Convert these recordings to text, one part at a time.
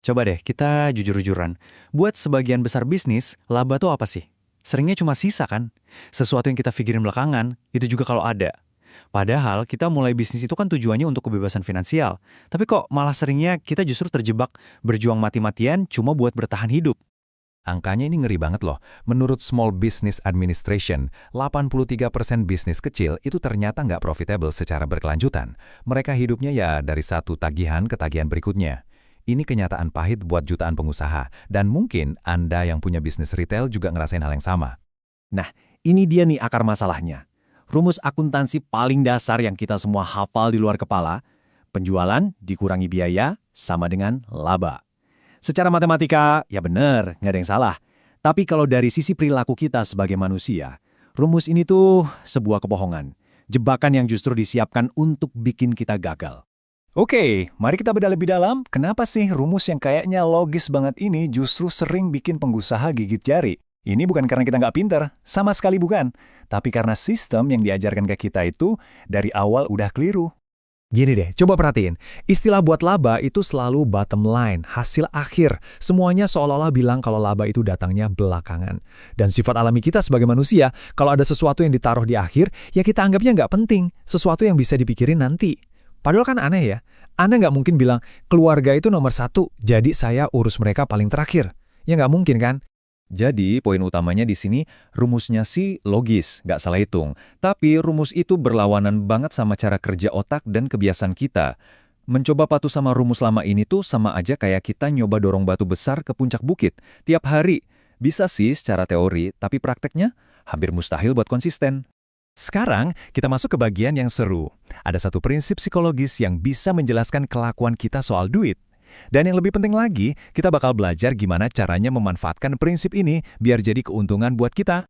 Coba deh, kita jujur-jujuran. Buat sebagian besar bisnis, laba tuh apa sih? Seringnya cuma sisa kan? Sesuatu yang kita pikirin belakangan, itu juga kalau ada. Padahal kita mulai bisnis itu kan tujuannya untuk kebebasan finansial. Tapi kok malah seringnya kita justru terjebak berjuang mati-matian cuma buat bertahan hidup. Angkanya ini ngeri banget loh. Menurut Small Business Administration, 83% bisnis kecil itu ternyata nggak profitable secara berkelanjutan. Mereka hidupnya ya dari satu tagihan ke tagihan berikutnya. Ini kenyataan pahit buat jutaan pengusaha, dan mungkin Anda yang punya bisnis retail juga ngerasain hal yang sama. Nah, ini dia nih akar masalahnya. Rumus akuntansi paling dasar yang kita semua hafal di luar kepala, penjualan dikurangi biaya sama dengan laba. Secara matematika, ya bener, nggak ada yang salah. Tapi kalau dari sisi perilaku kita sebagai manusia, rumus ini tuh sebuah kebohongan. Jebakan yang justru disiapkan untuk bikin kita gagal. Oke, mari kita bedah lebih dalam. Kenapa sih rumus yang kayaknya logis banget ini justru sering bikin pengusaha gigit jari? Ini bukan karena kita nggak pinter, sama sekali bukan. Tapi karena sistem yang diajarkan ke kita itu dari awal udah keliru. Gini deh, coba perhatiin. Istilah buat laba itu selalu bottom line, hasil akhir. Semuanya seolah-olah bilang kalau laba itu datangnya belakangan. Dan sifat alami kita sebagai manusia, kalau ada sesuatu yang ditaruh di akhir, ya kita anggapnya nggak penting. Sesuatu yang bisa dipikirin nanti. Padahal kan aneh ya. Anda nggak mungkin bilang, keluarga itu nomor satu, jadi saya urus mereka paling terakhir. Ya nggak mungkin kan? Jadi, poin utamanya di sini, rumusnya sih logis, nggak salah hitung. Tapi rumus itu berlawanan banget sama cara kerja otak dan kebiasaan kita. Mencoba patuh sama rumus lama ini tuh sama aja kayak kita nyoba dorong batu besar ke puncak bukit. Tiap hari. Bisa sih secara teori, tapi prakteknya hampir mustahil buat konsisten. Sekarang, kita masuk ke bagian yang seru. Ada satu prinsip psikologis yang bisa menjelaskan kelakuan kita soal duit. Dan yang lebih penting lagi, kita bakal belajar gimana caranya memanfaatkan prinsip ini biar jadi keuntungan buat kita.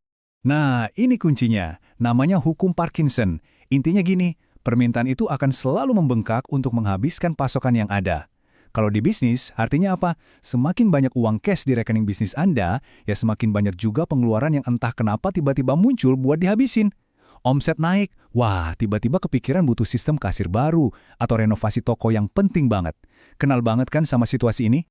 Nah, ini kuncinya. Namanya hukum Parkinson. Intinya gini, permintaan itu akan selalu membengkak untuk menghabiskan pasokan yang ada. Kalau di bisnis, artinya apa? Semakin banyak uang cash di rekening bisnis Anda, ya semakin banyak juga pengeluaran yang entah kenapa tiba-tiba muncul buat dihabisin. Omset naik, wah tiba-tiba kepikiran butuh sistem kasir baru atau renovasi toko yang penting banget. Kenal banget kan sama situasi ini?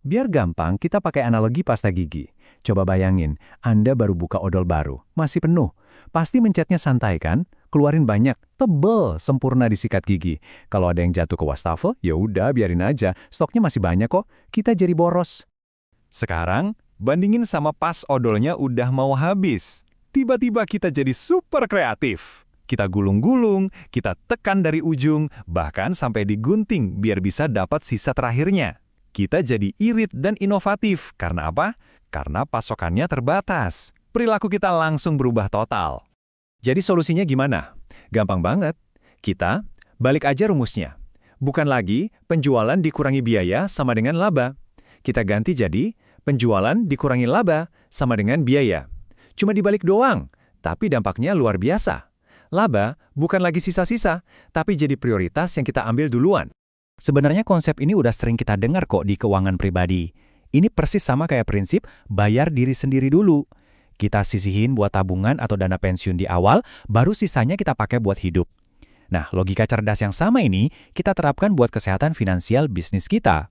Biar gampang, kita pakai analogi pasta gigi. Coba bayangin, Anda baru buka odol baru, masih penuh. Pasti mencetnya santai kan? Keluarin banyak, tebel, sempurna disikat gigi. Kalau ada yang jatuh ke wastafel, ya udah biarin aja, stoknya masih banyak kok, kita jadi boros. Sekarang, bandingin sama pas odolnya udah mau habis. Tiba-tiba kita jadi super kreatif. Kita gulung-gulung, kita tekan dari ujung, bahkan sampai digunting biar bisa dapat sisa terakhirnya. Kita jadi irit dan inovatif. Karena apa? Karena pasokannya terbatas. Perilaku kita langsung berubah total. Jadi solusinya gimana? Gampang banget. Kita balik aja rumusnya. Bukan lagi penjualan dikurangi biaya sama dengan laba. Kita ganti jadi penjualan dikurangi laba sama dengan biaya. Cuma dibalik doang, tapi dampaknya luar biasa. Laba bukan lagi sisa-sisa, tapi jadi prioritas yang kita ambil duluan. Sebenarnya konsep ini udah sering kita dengar kok di keuangan pribadi. Ini persis sama kayak prinsip bayar diri sendiri dulu. Kita sisihin buat tabungan atau dana pensiun di awal, baru sisanya kita pakai buat hidup. Nah, logika cerdas yang sama ini kita terapkan buat kesehatan finansial bisnis kita.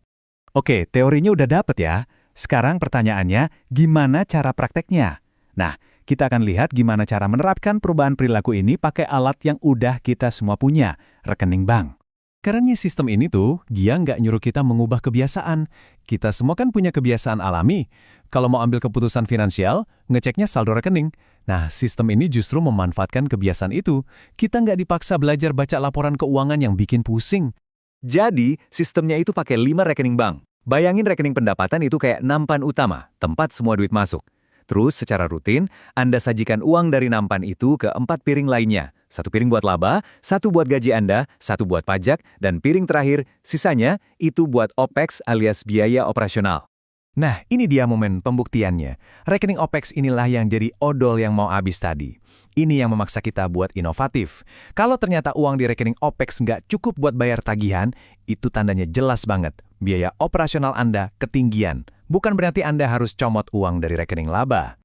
Oke, teorinya udah dapet ya. Sekarang pertanyaannya, gimana cara prakteknya? Nah, kita akan lihat gimana cara menerapkan perubahan perilaku ini pakai alat yang udah kita semua punya, rekening bank. Karena sistem ini tuh, dia nggak nyuruh kita mengubah kebiasaan. Kita semua kan punya kebiasaan alami. Kalau mau ambil keputusan finansial, ngeceknya saldo rekening. Nah, sistem ini justru memanfaatkan kebiasaan itu. Kita nggak dipaksa belajar baca laporan keuangan yang bikin pusing. Jadi, sistemnya itu pakai 5 rekening bank. Bayangin rekening pendapatan itu kayak nampan utama, tempat semua duit masuk. Terus secara rutin, Anda sajikan uang dari nampan itu ke 4 piring lainnya. 1 piring buat laba, 1 buat gaji Anda, 1 buat pajak, dan piring terakhir, sisanya itu buat OPEX alias biaya operasional. Nah, ini dia momen pembuktiannya. Rekening OPEX inilah yang jadi odol yang mau habis tadi. Ini yang memaksa kita buat inovatif. Kalau ternyata uang di rekening OPEX nggak cukup buat bayar tagihan, itu tandanya jelas banget. Biaya operasional Anda ketinggian. Bukan berarti Anda harus comot uang dari rekening laba.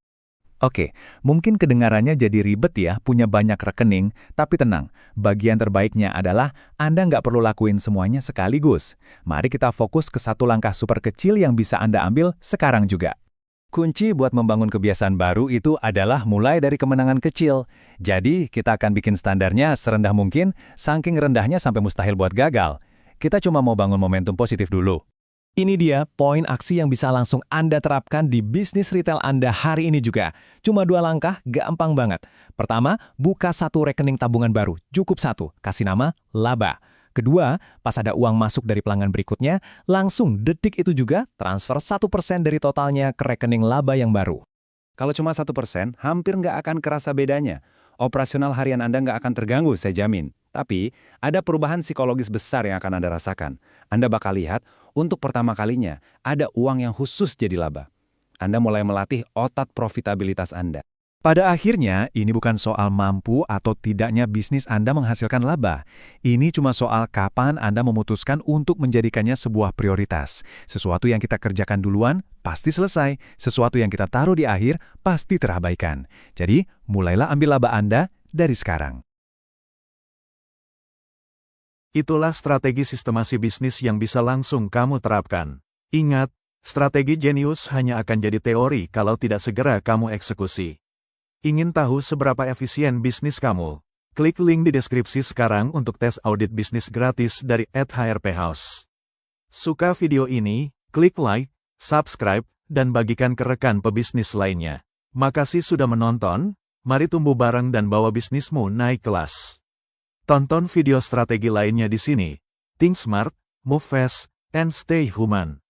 Oke, mungkin kedengarannya jadi ribet ya, punya banyak rekening, tapi tenang, bagian terbaiknya adalah Anda nggak perlu lakuin semuanya sekaligus. Mari kita fokus ke satu langkah super kecil yang bisa Anda ambil sekarang juga. Kunci buat membangun kebiasaan baru itu adalah mulai dari kemenangan kecil. Jadi, kita akan bikin standarnya serendah mungkin, saking rendahnya sampai mustahil buat gagal. Kita cuma mau bangun momentum positif dulu. Ini dia poin aksi yang bisa langsung Anda terapkan di bisnis retail Anda hari ini juga. Cuma 2 langkah, gampang banget. Pertama, buka satu rekening tabungan baru. Cukup satu, kasih nama Laba. Kedua, pas ada uang masuk dari pelanggan berikutnya, langsung detik itu juga transfer 1% dari totalnya ke rekening Laba yang baru. Kalau cuma 1%, hampir nggak akan kerasa bedanya. Operasional harian Anda nggak akan terganggu, saya jamin. Tapi, ada perubahan psikologis besar yang akan Anda rasakan. Anda bakal lihat, untuk pertama kalinya, ada uang yang khusus jadi laba. Anda mulai melatih otak profitabilitas Anda. Pada akhirnya, ini bukan soal mampu atau tidaknya bisnis Anda menghasilkan laba. Ini cuma soal kapan Anda memutuskan untuk menjadikannya sebuah prioritas. Sesuatu yang kita kerjakan duluan, pasti selesai. Sesuatu yang kita taruh di akhir, pasti terabaikan. Jadi, mulailah ambil laba Anda dari sekarang. Itulah strategi sistemasi bisnis yang bisa langsung kamu terapkan. Ingat, strategi jenius hanya akan jadi teori kalau tidak segera kamu eksekusi. Ingin tahu seberapa efisien bisnis kamu? Klik link di deskripsi sekarang untuk tes audit bisnis gratis dari @hrphouse. Suka video ini? Klik like, subscribe, dan bagikan ke rekan pebisnis lainnya. Makasih sudah menonton, mari tumbuh bareng dan bawa bisnismu naik kelas. Tonton video strategi lainnya di sini. Think smart, move fast, and stay human.